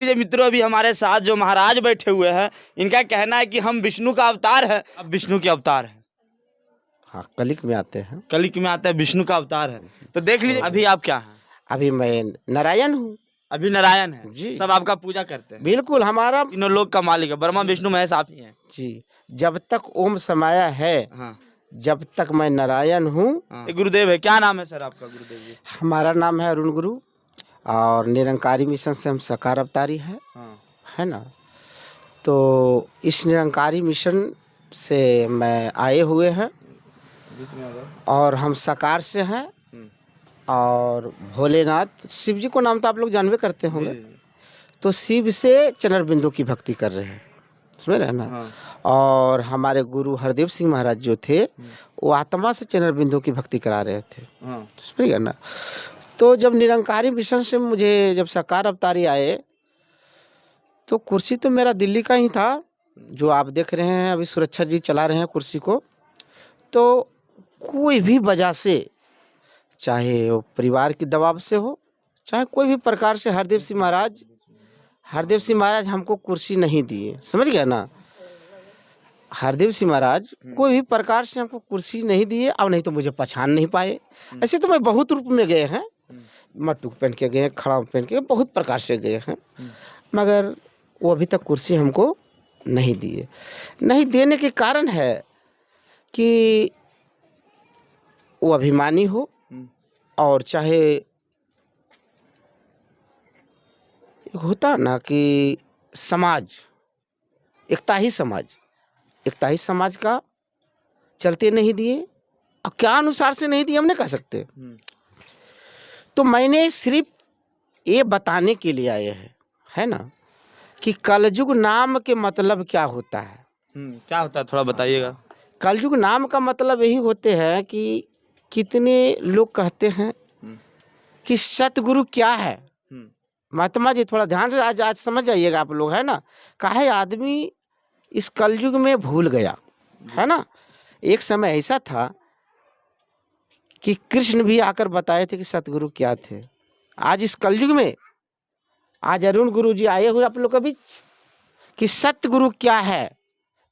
ये मित्रों, अभी हमारे साथ जो महाराज बैठे हुए हैं, इनका कहना है कि हम विष्णु का अवतार है। अब विष्णु के अवतार है, हाँ, कलिक में आते हैं। कलिक में आता है, विष्णु का अवतार है। तो देख लीजिए, अभी आप क्या हैं? अभी मैं नारायण हूँ अभी नारायण है जी। सब आपका पूजा करते हैं। बिल्कुल, हमारा तीनों लोग का मालिक है, ब्रह्मा विष्णु महेश आप ही हैं। जी। जब तक ओम समाया है, हाँ जब तक मैं नारायण हूँ। हाँ। ये गुरुदेव है, क्या नाम है सर आपका गुरुदेव जी? हमारा नाम है अरुण गुरु और निरंकारी मिशन से हम साकार अवतारी हाँ। है ना। तो इस निरंकारी मिशन से मैं आए हुए हैं और हम साकार से हैं। और भोलेनाथ शिव जी को नाम तो आप लोग जानबे करते होंगे। तो शिव से चनर बिंदु की भक्ति कर रहे हैं, समझ रहे हैं ना। हाँ। और हमारे गुरु हरदेव सिंह महाराज जो थे, वो आत्मा से चनर बिंदु की भक्ति करा रहे थे, समझ गए ना। तो जब निरंकारी मिशन से मुझे जब साकार अवतारी आए, तो कुर्सी तो मेरा दिल्ली का ही था, जो आप देख रहे हैं अभी सुरक्षा जी चला रहे हैं कुर्सी को। तो कोई भी वजह से, चाहे वो परिवार की दबाव से हो, चाहे कोई भी प्रकार से, हरदेव सिंह महाराज हमको कुर्सी नहीं दिए, समझ गया ना। हरदेव सिंह महाराज कोई भी प्रकार से हमको कुर्सी नहीं दिए। अब नहीं तो मुझे पहचान नहीं पाए। ऐसे तो मैं बहुत रूप में गए हैं, मट्टू पहन के गए, खड़ा पहन के, बहुत प्रकार से गए हैं, मगर वो अभी तक कुर्सी हमको नहीं दिए। नहीं देने के कारण है कि वो अभिमानी हो, और चाहे होता ना कि समाज एकता ही समाज का चलते नहीं दिए। अब क्या अनुसार से नहीं दिए हम नहीं कह सकते। तो मैंने सिर्फ ये बताने के लिए आए हैं, है ना, कि कलयुग नाम के मतलब क्या होता है। क्या होता है थोड़ा बताइएगा। कलयुग नाम का मतलब यही होते हैं कि कितने लोग कहते हैं कि सतगुरु क्या है। महात्मा जी थोड़ा ध्यान से आज समझ जाइएगा आप लोग, है ना। काहे आदमी इस कलयुग में भूल गया, है ना। एक समय ऐसा था कि कृष्ण भी आकर बताए थे कि सतगुरु क्या थे। आज इस कलयुग में, आज अरुण गुरु जी आए हुए आप लोग के बीच, कि सतगुरु क्या है।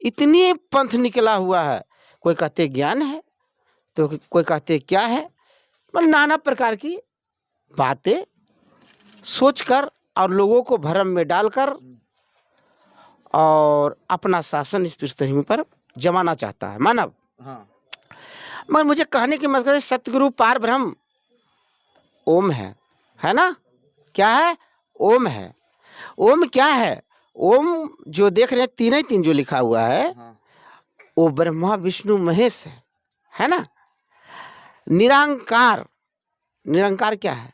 इतनी पंथ निकला हुआ है, कोई कहते ज्ञान है, तो कोई कहते क्या है। मतलब नाना प्रकार की बातें सोचकर और लोगों को भ्रम में डालकर और अपना शासन इस पृथ्वी पर जमाना चाहता है मानव। मगर मुझे कहने की मकसद है, सतगुरु पार ब्रह्म ओम है ना। क्या है? ओम है। ओम क्या है? ओम जो देख रहे हैं तीन ही तीन जो लिखा हुआ है, वो ब्रह्मा विष्णु महेश है ना। निरंकार, निरंकार क्या है?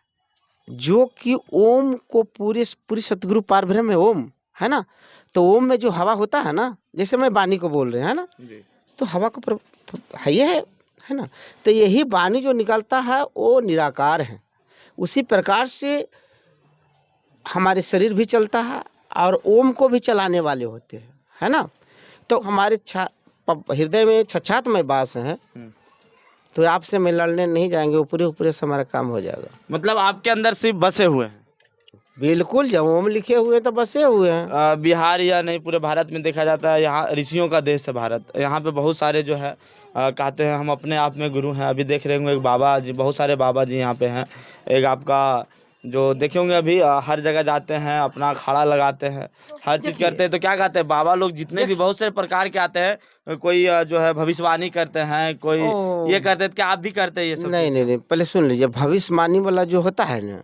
जो कि ओम को पूरी सतगुरु पार ब्रह्म है ओम, है ना। तो ओम में जो हवा होता है ना, जैसे मैं वाणी को बोल रहे हैं ना, तो हवा को है ना। तो यही वाणी जो निकलता है वो निराकार है। उसी प्रकार से हमारे शरीर भी चलता है और ओम को भी चलाने वाले होते हैं, है ना। तो हमारे हृदय में छछात में वास है, तो आपसे मैं लड़ने नहीं जाएंगे, ऊपरे ऊपरे से हमारा काम हो जाएगा। मतलब आपके अंदर सिर्फ बसे हुए हैं? बिल्कुल, जब ओम लिखे हुए तो बसे हुए हैं। बिहार या नहीं पूरे भारत में देखा जाता है, यहाँ ऋषियों का देश है भारत। यहाँ पे बहुत सारे जो है कहते हैं हम अपने आप में गुरु हैं। अभी देख रहे होंगे एक बाबा जी, बहुत सारे बाबा जी यहाँ पे हैं। एक आपका जो देखे होंगे अभी हर जगह जाते हैं, अपना अखाड़ा लगाते हैं, हर चीज़ करते हैं। तो क्या कहते हैं बाबा लोग जितने भी बहुत सारे प्रकार के आते हैं, कोई जो है भविष्यवाणी करते हैं, कोई ये करते हैं। क्या आप भी करते हैं ये सब? नहीं, पहले सुन लीजिए। भविष्यवाणी वाला जो होता है ना,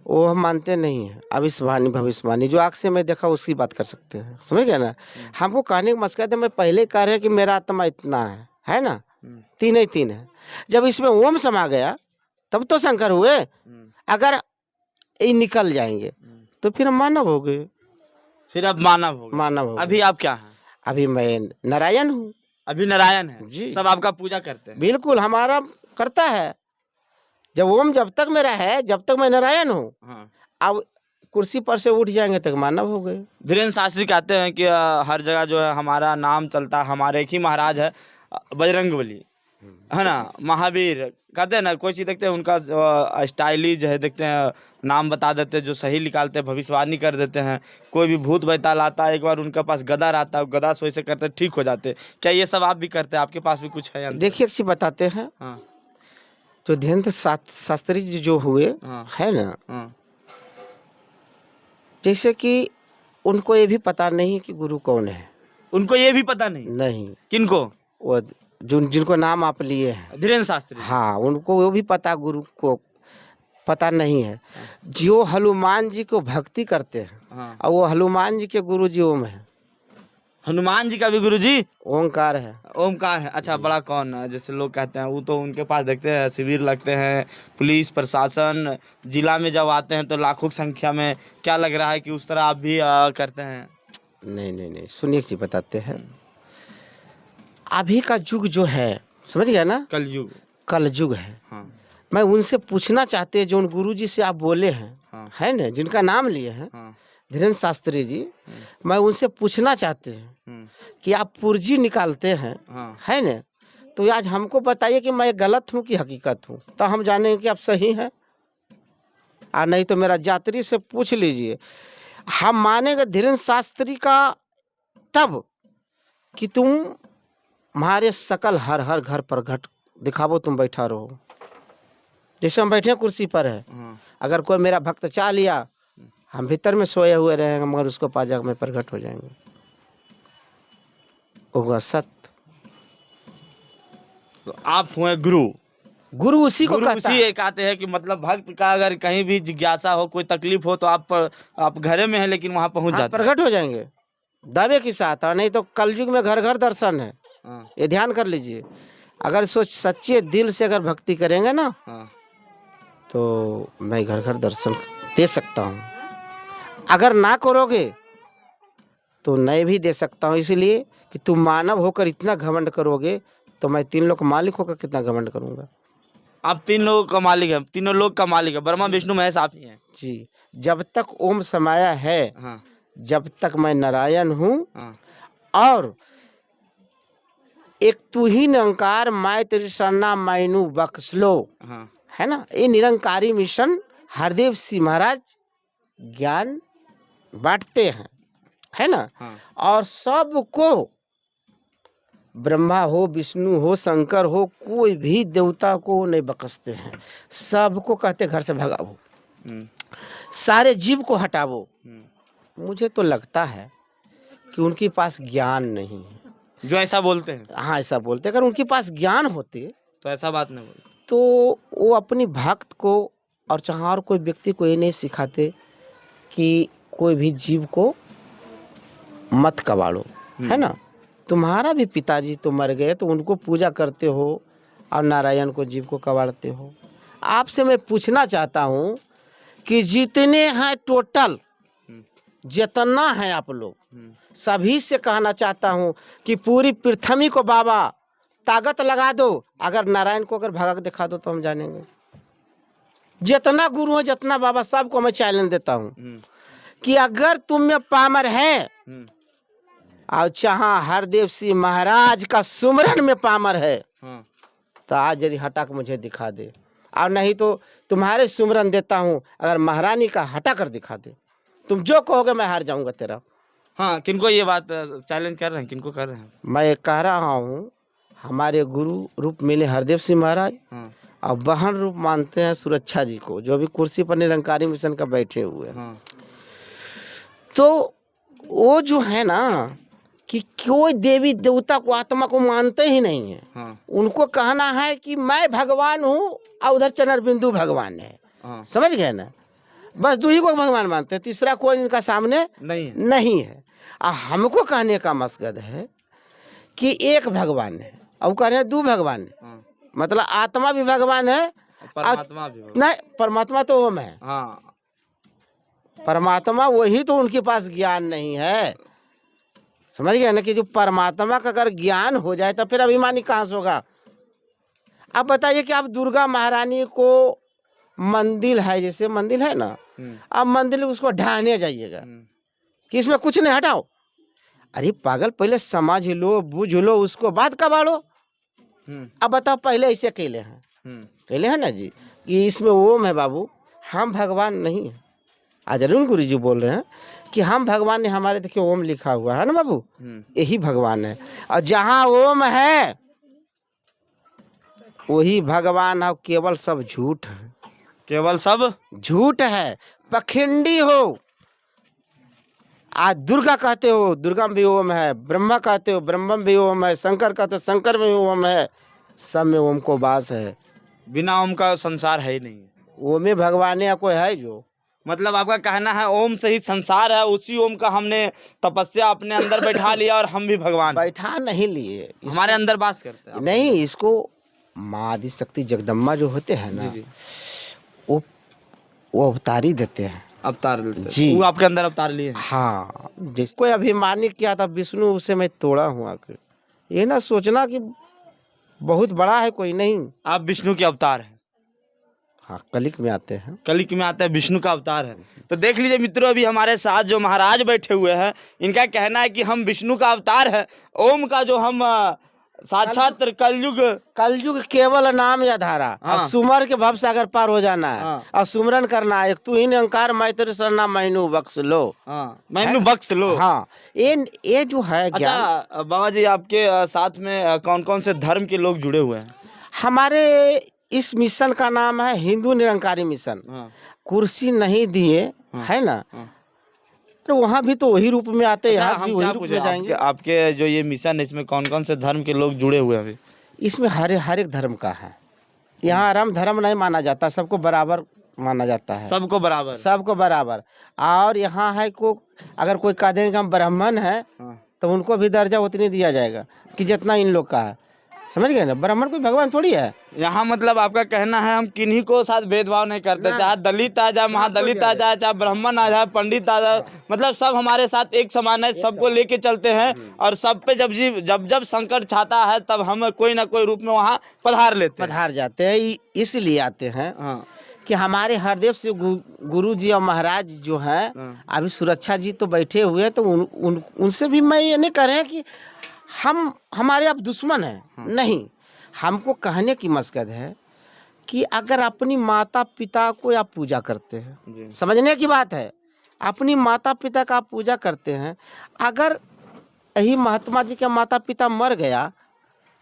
वो हम मानते नहीं हैं। भविष्यवाणी जो आँख से मैं देखा उसकी बात कर सकते हैं, समझ गए ना। हमको कहने का मकसद है, मैं पहले कह रहे हैं कि मेरा आत्मा इतना है ना, तीन ही तीन है। जब इसमें ओम समा गया तब तो शंकर हुए। अगर ये निकल जाएंगे तो फिर हम मानव हो गए। फिर अब मानव हो गए। अभी आप क्या हैं? अभी मैं नारायण हूँ। अभी नारायण है जी। सब आपका पूजा करते हैं? बिल्कुल, हमारा करता है। जब तक मेरा है, जब तक मैं नारायण हूँ। अब कुर्सी पर से उठ जाएंगे तक मानव हो गए। धीरेन्द्र शास्त्री कहते हैं कि हर जगह जो है हमारा नाम चलता है, हमारे एक ही महाराज है बजरंगबली। है ना, महावीर कहते हैं ना, कोई चीज़ देखते हैं उनका स्टाइलिज है, देखते हैं नाम बता देते हैं, जो सही निकालते हैं, भविष्यवाणी कर देते हैं। कोई भी भूत बैताल आता है, एक बार उनके पास गदा आता है, गदा से वैसे करते ठीक हो जाते हैं। क्या ये सब आप भी करते हैं? आपके पास भी कुछ है? देखिए एक चीज बताते हैं, हाँ जो धीरेन्द्र शास्त्री जी जो हुए हाँ है ना, हाँ जैसे कि उनको ये भी पता नहीं कि गुरु कौन है। उनको ये भी पता नहीं? नहीं, किनको? वो जिनको नाम आप लिए हैं, धीरेन्द्र शास्त्री। हाँ, उनको वो भी पता गुरु को पता नहीं है। जो हनुमान जी को भक्ति करते हैं, हाँ, और वो हनुमान जी के गुरु जी ओम है, हनुमान जी का भी गुरु जी ओंकार है। ओमकार है। अच्छा, बड़ा कौन है? जैसे लोग कहते हैं, वो तो उनके पास देखते हैं शिविर लगते हैं, पुलिस प्रशासन जिला में जब आते हैं तो लाखों की संख्या में। क्या लग रहा है कि उस तरह आप भी करते हैं? नहीं नहीं नहीं, सुनिए एक चीज बताते हैं। अभी का युग जो है, समझ गया ना, कलयुग। कल युग है। हाँ मैं उनसे पूछना चाहते हैं, जो उन गुरु जी से आप बोले हैं, हाँ है ना, जिनका नाम लिए हैं हाँ धीरेन्द्र शास्त्री जी, मैं उनसे पूछना चाहते हैं कि आप पुर्जी निकालते हैं, हाँ है ना, तो आज हमको बताइए कि मैं गलत हूँ कि हकीकत हूँ, तो हम जानेंगे कि आप सही हैं। और नहीं तो मेरा यात्री से पूछ लीजिए, हम मानेंगे धीरेन्द्र शास्त्री का तब कि तुम हमारे सकल हर हर घर पर घट दिखावो, तुम बैठा रहो। जैसे हम बैठे कुर्सी पर है, अगर कोई मेरा भक्त चाह लिया, हम भीतर में सोए हुए रहेंगे, मगर उसको पाजा में प्रकट हो जाएंगे। होगा सत्य। तो आप हुए गुरु। गुरु उसी को कहता उसी है। एक आते हैं कि मतलब भक्त का अगर कहीं भी जिज्ञासा हो, कोई तकलीफ हो, तो आप घरे में है लेकिन वहां पहुंच जाते हैं। प्रकट हो जाएंगे दावे के साथ। और नहीं तो कलयुग में घर घर दर्शन है, ये ध्यान कर लीजिए। अगर सच्चे दिल से अगर भक्ति करेंगे ना, तो मैं घर घर दर्शन दे सकता हूँ। अगर ना करोगे तो नहीं भी दे सकता हूँ, इसलिए कि तुम मानव होकर इतना घमंड करोगे, तो मैं 3 लोग का मालिक होकर कितना घमंड करूँगा। आप 3 लोगों का मालिक है, तीनों लोग का मालिक है, ब्रह्मा विष्णु महेश आप ही हैं जी। जब तक ओम समाया है, जब तक मैं नारायण हूँ, और एक तू ही निरंकार मैं तेरी शरणा मैनू बख्श लो, है ना। ये निरंकारी मिशन हरदेव सिंह महाराज ज्ञान बांटते हैं, है ना। और सबको, ब्रह्मा हो, विष्णु हो, शंकर हो, कोई भी देवता को नहीं बख्शते हैं। सबको कहते घर से भगाओ, सारे जीव को हटाओ। मुझे तो लगता है कि उनके पास ज्ञान नहीं है, जो ऐसा बोलते हैं। हाँ, ऐसा बोलते। अगर उनके पास ज्ञान होते तो ऐसा बात नहीं बोलते, तो वो अपनी भक्त को और चाहे और कोई व्यक्ति को ये नहीं सिखाते कि कोई भी जीव को मत कबाड़ो, है ना। तुम्हारा भी पिताजी तो मर गए, तो उनको पूजा करते हो और नारायण को, जीव को कबाड़ते हो। आपसे मैं पूछना चाहता हूँ कि जितने हैं टोटल, जितना है आप लोग, सभी से कहना चाहता हूँ कि पूरी पृथ्वी को बाबा ताकत लगा दो, अगर नारायण को अगर भगा दिखा दो तो हम जानेंगे। जितना गुरु है, जितना बाबा, सबको मैं चैलेंज देता हूँ कि अगर तुम में पामर है और चाहा हरदेव सिंह महाराज का सुमरन में पामर है, तो आज जरी हटा कर मुझे दिखा दे। और नहीं तो तुम्हारे सुमरन देता हूँ, अगर महारानी का हटा कर दिखा दे, तुम जो कहोगे मैं हार जाऊंगा तेरा। हाँ, किनको ये बात चैलेंज कर रहे हैं? किनको कर रहे हैं? मैं कह रहा हूँ, हमारे गुरु रूप मिले हरदेव सिंह महाराज, और बहन रूप मानते हैं सुरक्षा जी को, जो भी कुर्सी पर निरंकारी मिशन का बैठे हुए हैं। तो वो जो है ना, कि कोई देवी देवता को, आत्मा को मानते ही नहीं है। उनको कहना है कि मैं भगवान हूँ और उधर चंद्रबिंदु भगवान है, समझ गए ना। बस 2 ही को भगवान मानते हैं, तीसरा कोई इनका सामने नहीं है। और हमको कहने का मकसद है कि एक भगवान है, और कह रहे हैं 2 भगवान है। मतलब आत्मा भी भगवान है, परमात्मा भी भगवान। नहीं, परमात्मा तो ओम है। परमात्मा वही तो, उनके पास ज्ञान नहीं है, समझ गए ना। कि जो परमात्मा का अगर ज्ञान हो जाए तो फिर अभिमानी कहाँ से होगा। अब बताइए कि आप दुर्गा महारानी को मंदिर है, जैसे मंदिर है ना, अब मंदिर उसको ढाने जाइएगा कि इसमें कुछ नहीं, हटाओ। अरे पागल, पहले समझ लो, बुझ लो, उसको बात कबाड़ो। अब बताओ, पहले ऐसे अकेले हैं, अकेले हैं ना जी, कि इसमें ओम है बाबू, हम भगवान नहीं है। आज अरुण गुरु जी बोल रहे हैं कि हम भगवान ने, हमारे देखिए ओम लिखा हुआ है ना बाबू, यही भगवान है। और जहाँ ओम है वही भगवान है, केवल सब झूठ है, केवल सब झूठ है, पखंडी हो। आज दुर्गा कहते हो, दुर्गा में भी ओम है, ब्रह्मा कहते हो, ब्रह्मा में भी ओम है, शंकर कहते हो, शंकर में भी ओम है, सब में ओम को वास है। बिना ओम का संसार है ही नहीं। ओम में भगवान या कोई है जो, मतलब आपका कहना है ओम से ही संसार है, उसी ओम का हमने तपस्या अपने अंदर बैठा लिया और हम भी भगवान बैठा नहीं लिए, हमारे अंदर वास करते हैं। नहीं, इसको माँ आदि शक्ति जगदम्बा जो होते हैं ना, वो अवतारी देते हैं, अवतार लेते जी, वो आपके अंदर अवतार लिए। हाँ, जिसको अभिमानी किया था विष्णु, उसे मैं तोड़ा हूँ आकर। ये ना सोचना कि बहुत बड़ा है, कोई नहीं। आप विष्णु के अवतार हैं। हाँ, कलिक में आते हैं, कलिक में आता है, विष्णु का अवतार है। तो देख लीजिए मित्रों, अभी हमारे साथ जो महाराज बैठे हुए हैं, इनका कहना है कि हम विष्णु का अवतार है, ओम का जो हम साक्षात कलयुग केवल नाम या धारा। हाँ। और सुमर के भव से अगर पार हो जाना है, हाँ। और सुमरन करना है, तू ही निरंकार मैं तेरे शरणा मैनू बख्श लो। मैनू बख्श लो। हाँ, ये जो है ज्ञान। अच्छा बाबा जी, आपके साथ में कौन कौन से धर्म के लोग जुड़े हुए हैं? हमारे इस मिशन का नाम है हिंदू निरंकारी मिशन। कुर्सी नहीं दिए है ना, तो वहाँ भी तो वही रूप में आते हैं, यहाँ भी वही रूप में जाएंगे। आपके जो ये मिशन है, इसमें कौन कौन से धर्म के लोग जुड़े हुए हैं अभी? इसमें हर एक धर्म का है। यहाँ राम धर्म नहीं माना जाता, सबको बराबर माना जाता है, सबको बराबर, सबको बराबर। और यहाँ है को अगर कोई कह देंगे हम ब्राह्मण है, तो उनको भी दर्जा उतनी दिया जाएगा कि जितना इन लोग का है। समझ गए ना, ब्राह्मण कोई भगवान थोड़ी है यहाँ। मतलब आपका कहना है हम किन्हीं को साथ भेदभाव नहीं करते, चाहे दलित आ जाए, महादलित आ जाए, चाहे ब्राह्मण आ जाए, पंडित आ जाए, मतलब सब हमारे साथ एक समान है, सबको लेके चलते हैं। और सब पे जब संकट छाता है, तब हम कोई ना कोई रूप में वहाँ पधार जाते हैं। इसलिए आते हैं कि हमारे हरदेव से गुरु जी और महाराज जो हैं, अभी सुरक्षा जी तो बैठे हुए हैं, तो उनसे भी मैं ये नहीं कह रहे हैं कि हमारे अब दुश्मन हैं, नहीं। हमको कहने की मकसद है कि अगर अपनी माता पिता को आप पूजा करते हैं, समझने की बात है, अपनी माता पिता का आप पूजा करते हैं, अगर यही महात्मा जी के माता पिता मर गया,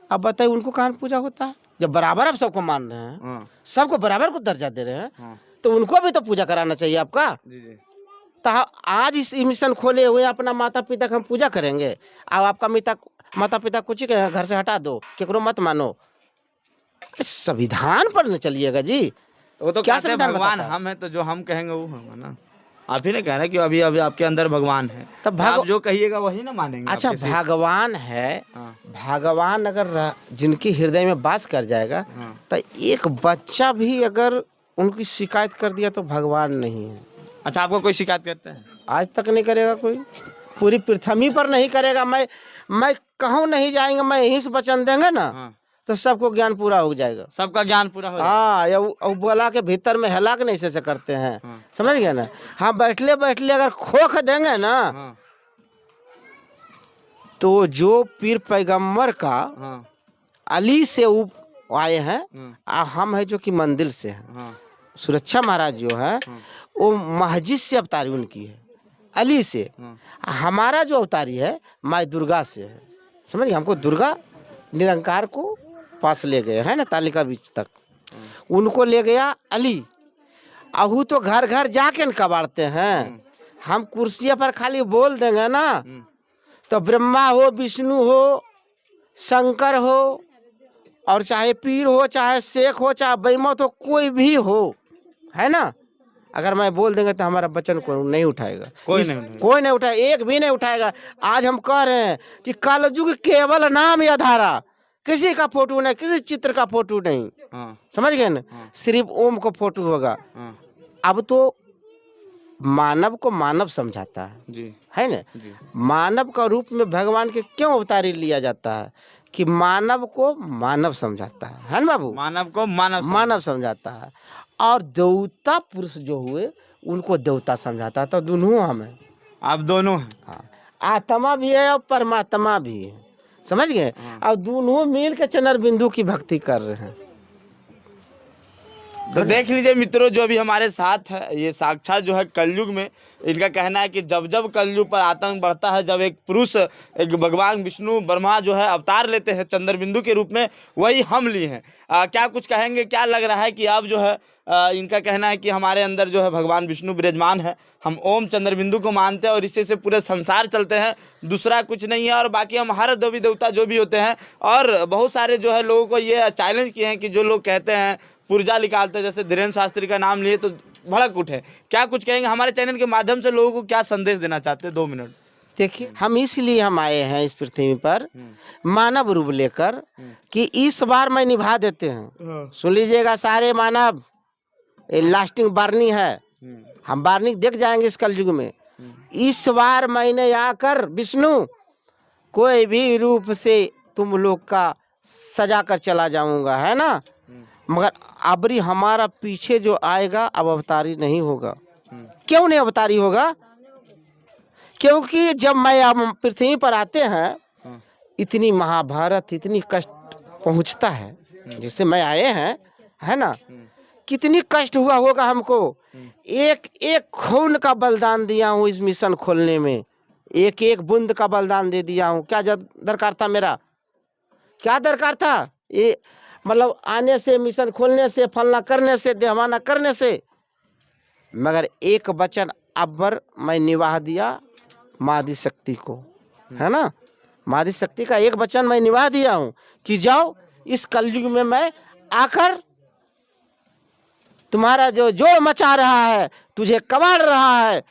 अब बताइए उनको कहाँ पूजा होता है? जब बराबर आप सबको मान रहे हैं, सबको बराबर को दर्जा दे रहे हैं, तो उनको भी तो पूजा कराना चाहिए आपका। तो आज इस मिशन खोले हुए अपना माता पिता का हम पूजा करेंगे, अब आपका माता पिता कुछ ही घर से हटा दो, केकरो मत मानो, संविधान पर न चलिएगा जी। वो तो क्या संविधान भगवान हम है, तो जो हम कहेंगे वो हम है ना। आप ही ने कह रहे कि अभी आपके अंदर भगवान है, तब आप जो कहिएगा वही ना मानेंगे। अच्छा, भगवान है, भगवान अगर जिनके हृदय में वास कर जाएगा, तो एक बच्चा भी अगर उनकी शिकायत कर दिया तो भगवान नहीं है। अच्छा, आपको कोई शिकायत करता है? आज तक नहीं करेगा कोई, पूरी पृथ्वी पर नहीं करेगा। मैं कहूँ नहीं जाएंगे, मैं यहीं से वचन देंगे ना, तो सबको ज्ञान पूरा हो जाएगा, सबका ज्ञान पूरा हो जाएगा। हाँ, या बोला के भीतर में हलाक नहीं से करते हैं। समझ गए ना। हाँ, बैठले अगर खोख देंगे ना, तो जो पीर पैगंबर का अली से आए हैं, हम है जो कि मंदिर से हैं। सुरक्षा महाराज जो है वो मस्जिद से अवतारी उनकी है, अली से। हमारा जो अवतारी है माँ दुर्गा से है। समझिए, हमको दुर्गा निरंकार को पास ले गए है ना, तालिका बीच तक उनको ले गया अली। अहू तो घर घर जाके न कबाड़ते हैं। हम कुर्सिया पर खाली बोल देंगे ना, तो ब्रह्मा हो, विष्णु हो, शंकर हो, और चाहे पीर हो, चाहे शेख हो, चाहे बेईमान हो, कोई भी हो, है ना। अगर मैं बोल देंगे तो हमारा वचन को नहीं उठाएगा, कोई नहीं उठाएगा, एक भी नहीं उठाएगा। आज हम कह रहे हैं कि कलयुग केवल नाम या धारा, किसी का फोटो नहीं, किसी चित्र का फोटो नहीं। समझ गए ना, सिर्फ ओम को फोटो होगा। अब तो मानव को मानव समझाता है ना। मानव का रूप में भगवान के क्यों अवतारी लिया जाता है कि मानव को मानव समझाता है ना बाबू। मानव को मानव समझाता है, और देवता पुरुष जो हुए उनको देवता समझाता है। तो दोनों हम हैं, आप दोनों हैं। हाँ, आत्मा भी है और परमात्मा भी है। समझ गए। और दोनों मिल के चंद्र बिंदु की भक्ति कर रहे हैं। तो देख लीजिए मित्रों, जो अभी हमारे साथ है ये साक्षात जो है कलयुग में, इनका कहना है कि जब जब कलयुग पर आतंक बढ़ता है, जब एक पुरुष, एक भगवान विष्णु ब्रह्मा जो है अवतार लेते हैं चंद्रबिंदु के रूप में, वही हम लिए हैं। क्या कुछ कहेंगे, क्या लग रहा है कि अब जो है इनका कहना है कि हमारे अंदर जो है भगवान विष्णु विराजमान है, हम ओम चंद्रबिंदु को मानते हैं और इसी से पूरे संसार चलते हैं, दूसरा कुछ नहीं है। और बाकी हम हर देवी देवता जो भी होते हैं, और बहुत सारे जो है लोगों को ये चैलेंज किए हैं कि जो लोग कहते हैं पुर्जा निकालते हैं, जैसे धीरेन्द्र शास्त्री का नाम लिए तो भड़क उठे। क्या कुछ कहेंगे, हमारे चैनल के माध्यम से लोगों को क्या संदेश देना चाहते हैं? 2 मिनट। देखिए, हम इसलिए हम आए हैं इस पृथ्वी पर मानव रूप लेकर कि इस बार मैं निभा देते हैं। सुन लीजिएगा सारे मानव, लास्टिंग वार्निंग है, हम वार्निंग देख जाएंगे इस कलयुग में। इस बार मैंने आकर विष्णु कोई भी रूप से तुम लोग का सजा कर चला जाऊंगा, है ना। मगर अबरी हमारा पीछे जो आएगा अब अवतारी नहीं होगा। क्यों नहीं अवतारी होगा? क्योंकि जब मैं अब पृथ्वी पर आते हैं, इतनी महाभारत, इतनी कष्ट पहुंचता है, जैसे मैं आए हैं, है ना, कितनी कष्ट हुआ होगा हमको। एक एक खून का बलिदान दिया हूँ इस मिशन खोलने में, एक एक बूंद का बलिदान दे दिया हूँ। क्या दरकार था मेरा? क्या दरकार था? ये मतलब आने से, मिशन खोलने से, फलना करने से, देहवाना करने से, मगर एक वचन अब्बर मैं निभा दिया मादी शक्ति को, है ना। मादी शक्ति का एक वचन मैं निभा दिया हूँ कि जाओ इस कलयुग में मैं आकर तुम्हारा जो जोड़ मचा रहा है, तुझे कबाड़ रहा है,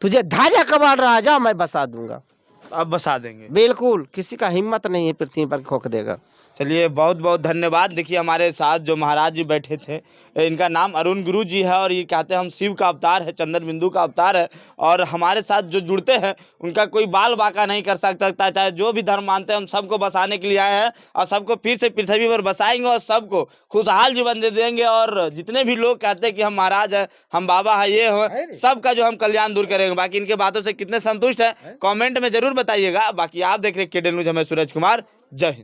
तुझे धाजा कबाड़ रहा है, जाओ मैं बसा दूंगा। अब बसा देंगे, बिल्कुल। किसी का हिम्मत नहीं है पृथ्वी पर खोक देगा। चलिए, बहुत बहुत धन्यवाद। देखिए, हमारे साथ जो महाराज जी बैठे थे, इनका नाम अरुण गुरु जी है और ये कहते हैं हम शिव का अवतार है, चंद्रबिंदु का अवतार है। और हमारे साथ जो जुड़ते हैं उनका कोई बाल बाका नहीं कर सकता, चाहे जो भी धर्म मानते हैं। हम सबको बसाने के लिए आए हैं और सबको फिर से पृथ्वी पर बसाएंगे और सबको खुशहाल जीवन दे देंगे। और जितने भी लोग कहते हैं कि हम महाराज हैं, हम बाबा हैं, ये हो, सबका जो हम कल्याण दूर करेंगे। बाकी इनके बातों से कितने संतुष्ट हैं कॉमेंट में जरूर बताइएगा। बाकी आप देख रहे हैं KD न्यूज़, मैं सूरज कुमार। जय हिंद।